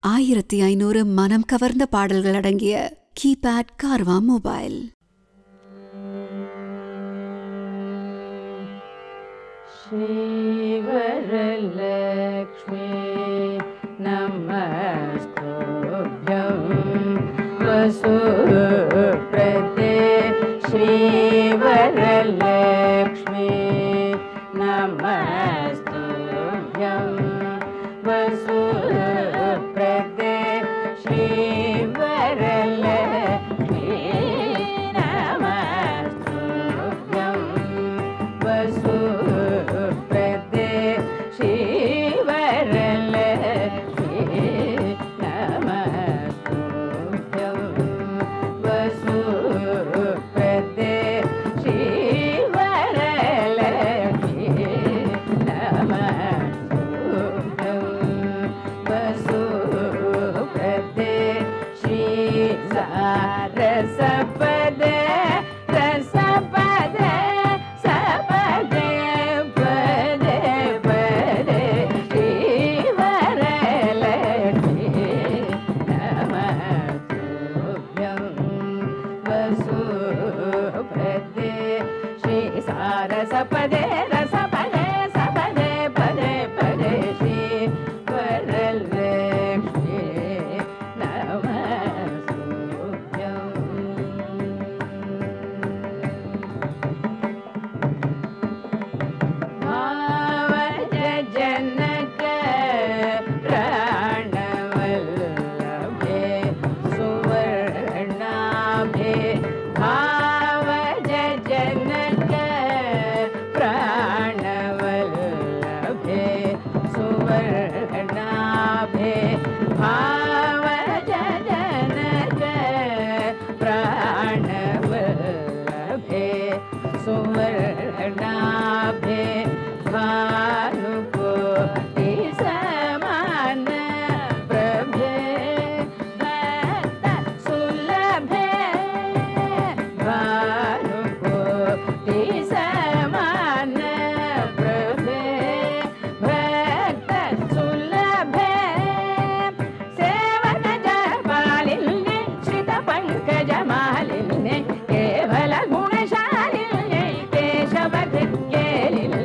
1500 மனம் கவர்ந்த பாடல்கள் அடங்கிய கீபேட் கார்வா மொபைல். ஸ்ரீ வரலக்ஷ்மி நமஸ்துப்யம் வசுப்ரதே. ஸ்ரீ வரலக்ஷ்மி நமஸ்துப்யம் வசுப்ரதே. ஸ்ரீ வரலக்ஷ்மி நமஸ்துப்யம் வசுப்ரதே. ஸ்ரீ வரலக்ஷ்மி நமஸ்துப்யம் வசுப்ரதே. ஸ்ரீ வரலக்ஷ்மி நமஸ்துப்யம் வசுப்ரதே. ஸ்ரீ சாரசபதே ரசபதே சபதே பதே பதே. ஸ்ரீ வரலக்ஷ்மி நமஸ்துப்யம் வசுப்ரதே. ஸ்ரீ சாரசபதே ரசபதே சபதே பதே பதே. ஸ்ரீ வரலக்ஷ்மி நமஸ்துப்யம். भावज जनक प्राणवल्लभे सुवर्णाभे. भावज जनक प्राणवल्लभे सुवर्णाभे. भावज जनक प्राणवल्लभे सुवर्णाभे. भानुकोटि समान प्रभे भक्त सुलभे. भानुकोटि समान प्रभे भक्त सुलभे. सेवक जपालिने श्रित पंकज मालिने केवल गुणशालिने केशव कृत्केलिने.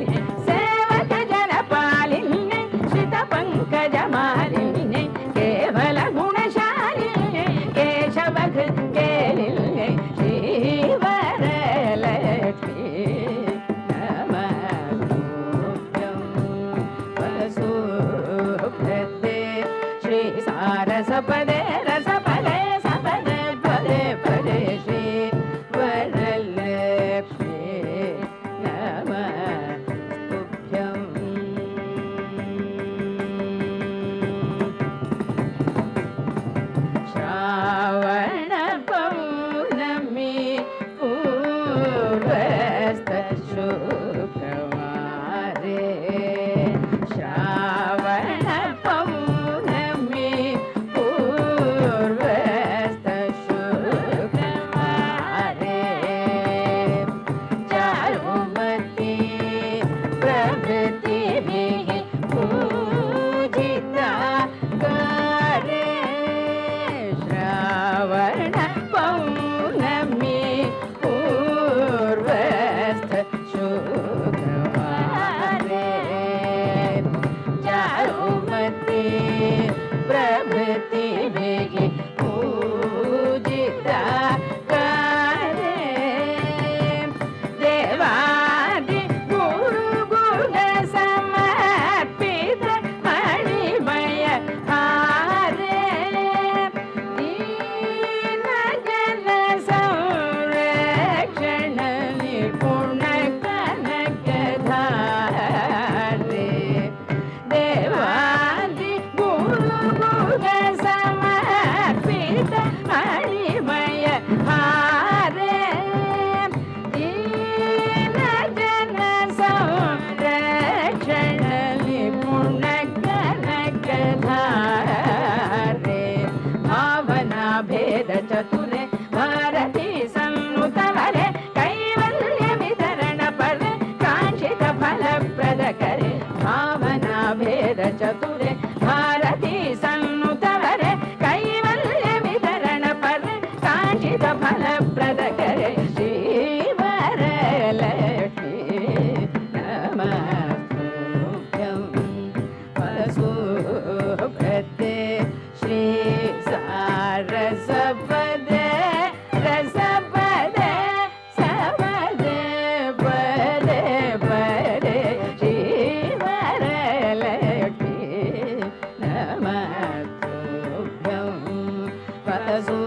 सेवक जनपालिने श्रित पंकज मालिने केवल गुणशालिने केशव कृत्केलिने. श्री वरलक्ष्मी नमस्तुभ्यं वसुप्रेते. श्री सारसपदे रसपदे सपदे पदे पदे. श्री वरलक्ष्मी नमस्तुभ्यं. श्रावण पौर्णमी पूर्वस्त शुक्रवारे. श्रावण पौर्णमी पूर्वस्त शुक्रवारे. चारुमती प्रभृतिभिः पूजिता करे. श्रावण पौर्णमी पूर्वस्त शुक्रवारे. चारुमती प्रभृतिभिः पूजिता करे. देवादि गुरुगुण समर्पित मणिमय हारे. दीनजन संरक्षण निपुण कनकधारे. देवादि गुरुगुण समर्पित मणिमय हारे. दीनजन संरक्षण निपुण कनकधारे. भावना भेद चतुरे भारती सन्नुतवरे. कैवल्य वितरण परे कांक्षित फलप्रद करे. भावना भेद चतुरे भारती सन्नुतवरे. नमस्तुभ्यं वतसु